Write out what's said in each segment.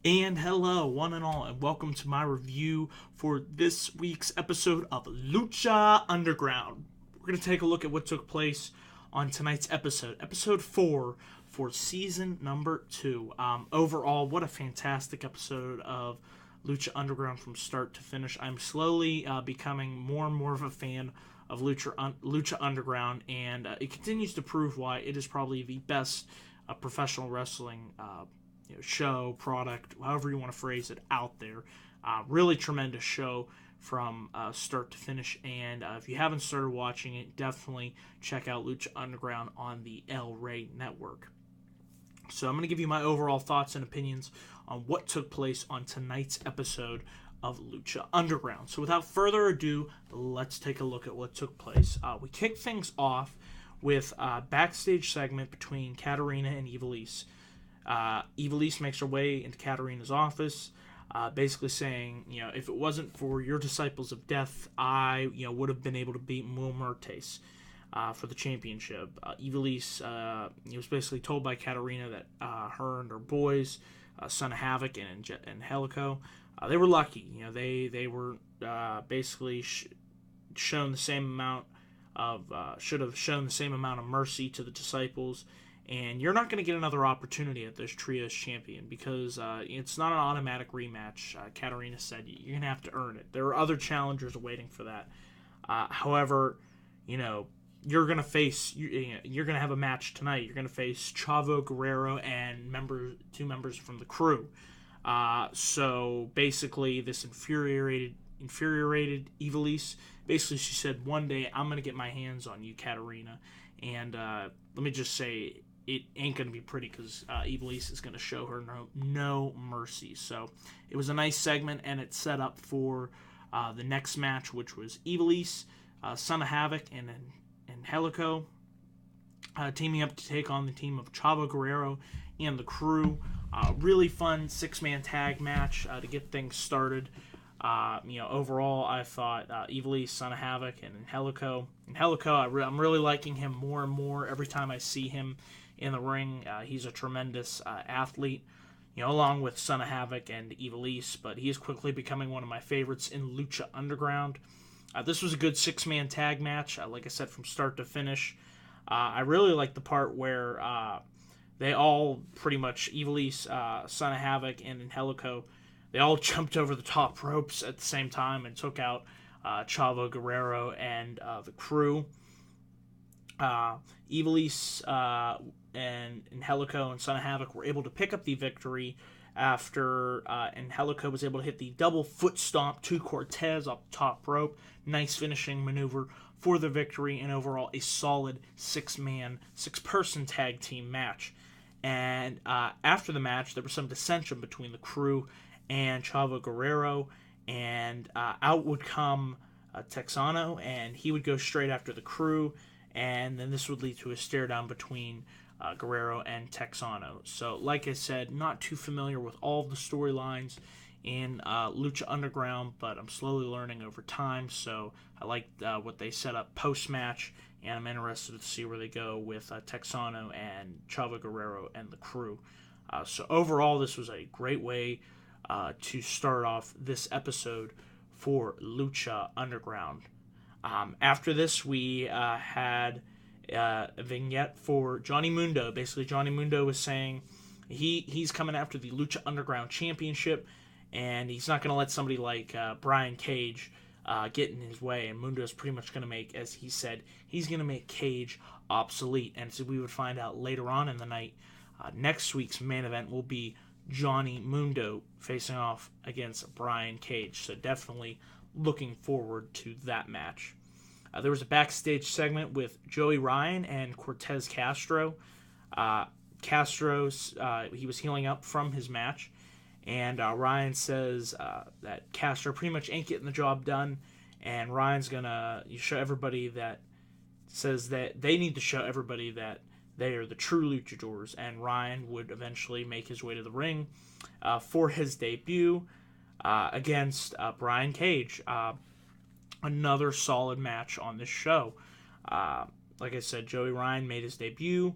And hello, one and all, and welcome to my review for this week's episode of Lucha Underground. We're going to take a look at what took place on tonight's episode, episode 4 for season number 2. Overall, what a fantastic episode of Lucha Underground from start to finish. I'm slowly becoming more and more of a fan of Lucha Underground, and it continues to prove why it is probably the best professional wrestling show, product, however you want to phrase it, out there. Really tremendous show from start to finish. And if you haven't started watching it, definitely check out Lucha Underground on the Rey Network. So I'm going to give you my overall thoughts and opinions on what took place on tonight's episode of Lucha Underground. So without further ado, let's take a look at what took place. We kicked things off with a backstage segment between Katarina and Ivelisse. Ivelisse makes her way into Katarina's office, basically saying, if it wasn't for your disciples of death, I, would have been able to beat Muertes for the championship. Ivelisse was basically told by Katarina that her and her boys, Son of Havoc and Helico, they were lucky. They were basically shown the same amount of should have shown the same amount of mercy to the disciples. And you're not going to get another opportunity at this Trios champion because it's not an automatic rematch. Katarina said you're going to have to earn it. There are other challengers waiting for that. However, you're going to face you're going to have a match tonight. You're going to face Chavo Guerrero and two members from the crew. So basically, this infuriated Ivelisse. Basically, she said, "One day I'm going to get my hands on you, Katarina." And let me just say, it ain't going to be pretty because Ivelisse is going to show her no mercy. So it was a nice segment, and it set up for the next match, which was Ivelisse, Son of Havoc, and Helico teaming up to take on the team of Chavo Guerrero and the crew. Really fun six-man tag match to get things started. Overall, I thought Ivelisse, Son of Havoc, and Helico. I'm really liking him more and more every time I see him in the ring. He's a tremendous athlete, along with Son of Havoc and Ivelisse, but he is quickly becoming one of my favorites in Lucha Underground. This was a good six-man tag match, like I said, from start to finish. I really like the part where they all pretty much, Ivelisse, Son of Havoc, and Helico, they all jumped over the top ropes at the same time and took out Chavo Guerrero and the crew. Ivelisse and Helico and Son of Havoc were able to pick up the victory after Helico was able to hit the double foot stomp to Cortez off the top rope. Nice finishing maneuver for the victory, and overall a solid six-person tag team match. And after the match, there was some dissension between the crew and Chavo Guerrero, and out would come Texano, and he would go straight after the crew, and then this would lead to a stare down between Guerrero and Texano. So, like I said, not too familiar with all of the storylines in Lucha Underground, but I'm slowly learning over time, so I like what they set up post-match, and I'm interested to see where they go with Texano and Chavo Guerrero and the crew. So overall, this was a great way to start off this episode for Lucha Underground. After this, we had a vignette for Johnny Mundo. Basically, Johnny Mundo was saying he's coming after the Lucha Underground Championship, and he's not going to let somebody like Brian Cage get in his way. And Mundo is pretty much going to make, as he said, he's going to make Cage obsolete. And so we would find out later on in the night, next week's main event will be Johnny Mundo facing off against Brian Cage. So definitely looking forward to that match. There was a backstage segment with Joey Ryan and Cortez Castro. He was healing up from his match, and Ryan says that Castro pretty much ain't getting the job done, and Ryan's gonna show everybody that says that they need to show everybody that they are the true luchadors, and Ryan would eventually make his way to the ring for his debut against Brian Cage. Another solid match on this show. Like I said, Joey Ryan made his debut.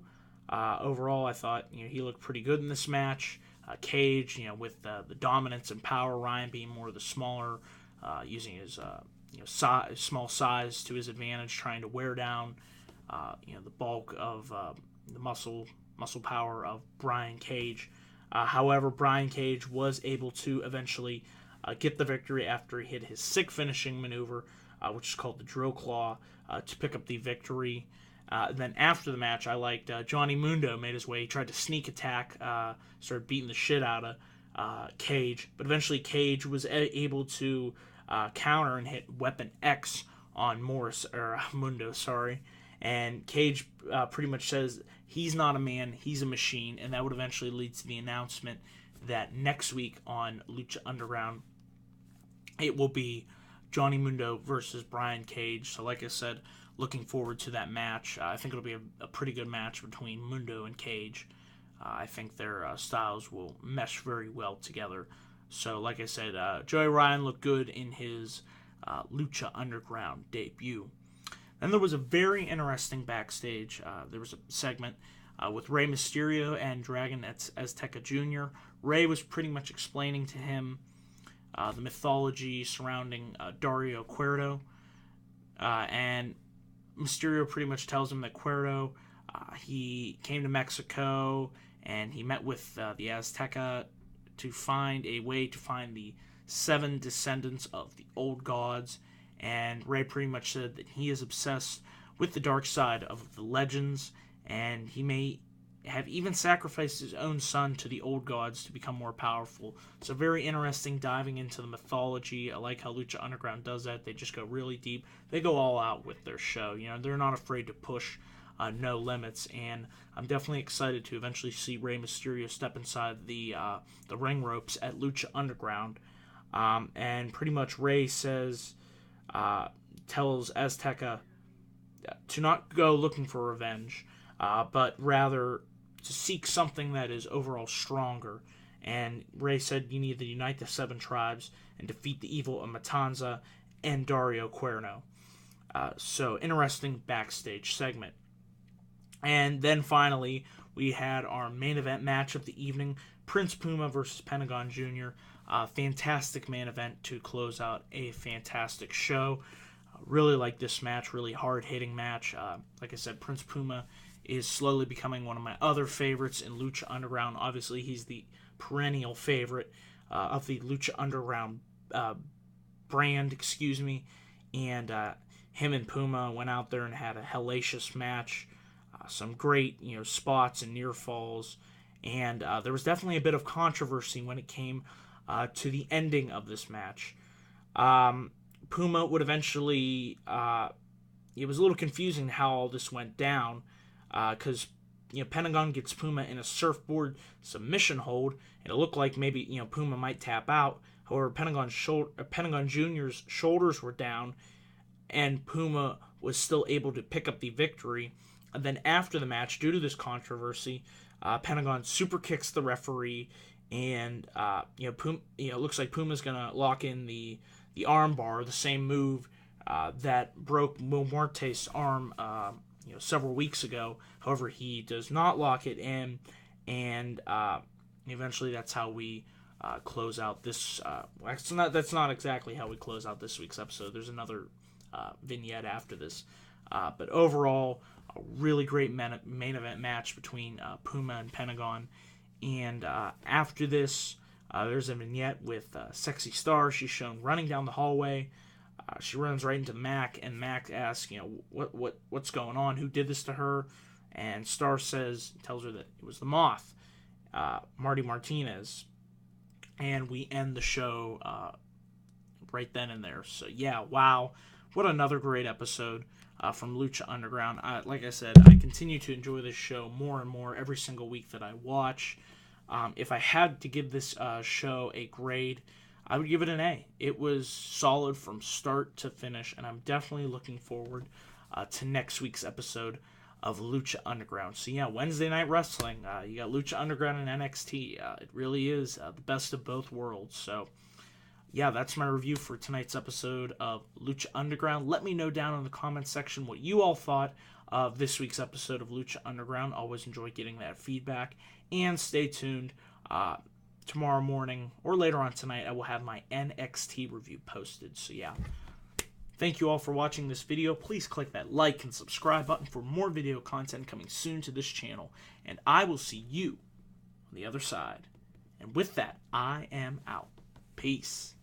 Overall, I thought he looked pretty good in this match. Cage, with the dominance and power, Ryan being more of the smaller, using his small size to his advantage, trying to wear down the bulk of the muscle power of Brian Cage. However, Brian Cage was able to eventually get the victory after he hit his sick finishing maneuver, which is called the drill claw, to pick up the victory. Then after the match, I liked Johnny Mundo made his way. He tried to sneak attack, started beating the shit out of Cage, but eventually Cage was able to counter and hit Weapon X on Mundo, and Cage pretty much says he's not a man, he's a machine, and that would eventually lead to the announcement that next week on Lucha Underground, it will be Johnny Mundo versus Brian Cage. So like I said, looking forward to that match. I think it'll be a pretty good match between Mundo and Cage. I think their styles will mesh very well together. So like I said, Joey Ryan looked good in his Lucha Underground debut. Then there was a very interesting backstage. There was a segment with Rey Mysterio and Dragon Azteca Jr. Rey was pretty much explaining to him the mythology surrounding Dario Cuerno, and Mysterio pretty much tells him that Cuerno, he came to Mexico and he met with the Azteca to find a way to find the 7 descendants of the old gods, and Rey pretty much said that he is obsessed with the dark side of the legends, and he may have even sacrificed his own son to the old gods to become more powerful. So very interesting diving into the mythology. I like how Lucha Underground does that. They just go really deep. They go all out with their show. They're not afraid to push no limits, and I'm definitely excited to eventually see Rey Mysterio step inside the ring ropes at Lucha Underground. And pretty much Rey tells Azteca to not go looking for revenge, but rather to seek something that is overall stronger. And Rey said you need to unite the 7 tribes and defeat the evil of Matanza and Dario Cuerno. So interesting backstage segment. And then finally, we had our main event match of the evening, Prince Puma versus Pentagon Jr. Fantastic main event to close out a fantastic show. Really like this match, really hard-hitting match. Like I said, Prince Puma is slowly becoming one of my other favorites in Lucha Underground. Obviously, he's the perennial favorite of the Lucha Underground brand, and him and Puma went out there and had a hellacious match. Some great, spots and near falls, and there was definitely a bit of controversy when it came to the ending of this match. Puma would eventually, it was a little confusing how all this went down, because Pentagon gets Puma in a surfboard submission hold, and it looked like maybe Puma might tap out. However, Pentagon Jr.'s shoulders were down, and Puma was still able to pick up the victory. And then after the match, due to this controversy, Pentagon super kicks the referee, and it looks like Puma's gonna lock in the arm bar, the same move that broke Mil Muerte's arm several weeks ago. However, he does not lock it in, and eventually that's how we close out this. That's not exactly how we close out this week's episode. There's another vignette after this, but overall, a really great main event match between Puma and Pentagon. And after this, there's a vignette with Sexy Star. She's shown running down the hallway. She runs right into Mac, and Mac asks, what's going on? Who did this to her? And Star tells her that it was the Moth, Marty Martinez. And we end the show right then and there. So yeah, wow, what another great episode from Lucha Underground. Like I said, I continue to enjoy this show more and more every single week that I watch. If I had to give this show a grade, I would give it an A. It was solid from start to finish, and I'm definitely looking forward to next week's episode of Lucha Underground. So yeah, Wednesday Night Wrestling. You got Lucha Underground and NXT. It really is the best of both worlds. So yeah, that's my review for tonight's episode of Lucha Underground. Let me know down in the comments section what you all thought of this week's episode of Lucha Underground. Always enjoy getting that feedback. And stay tuned tomorrow morning or later on tonight, I will have my NXT review posted. So yeah, thank you all for watching this video. Please click that like and subscribe button for more video content coming soon to this channel. And I will see you on the other side. And with that, I am out. Peace.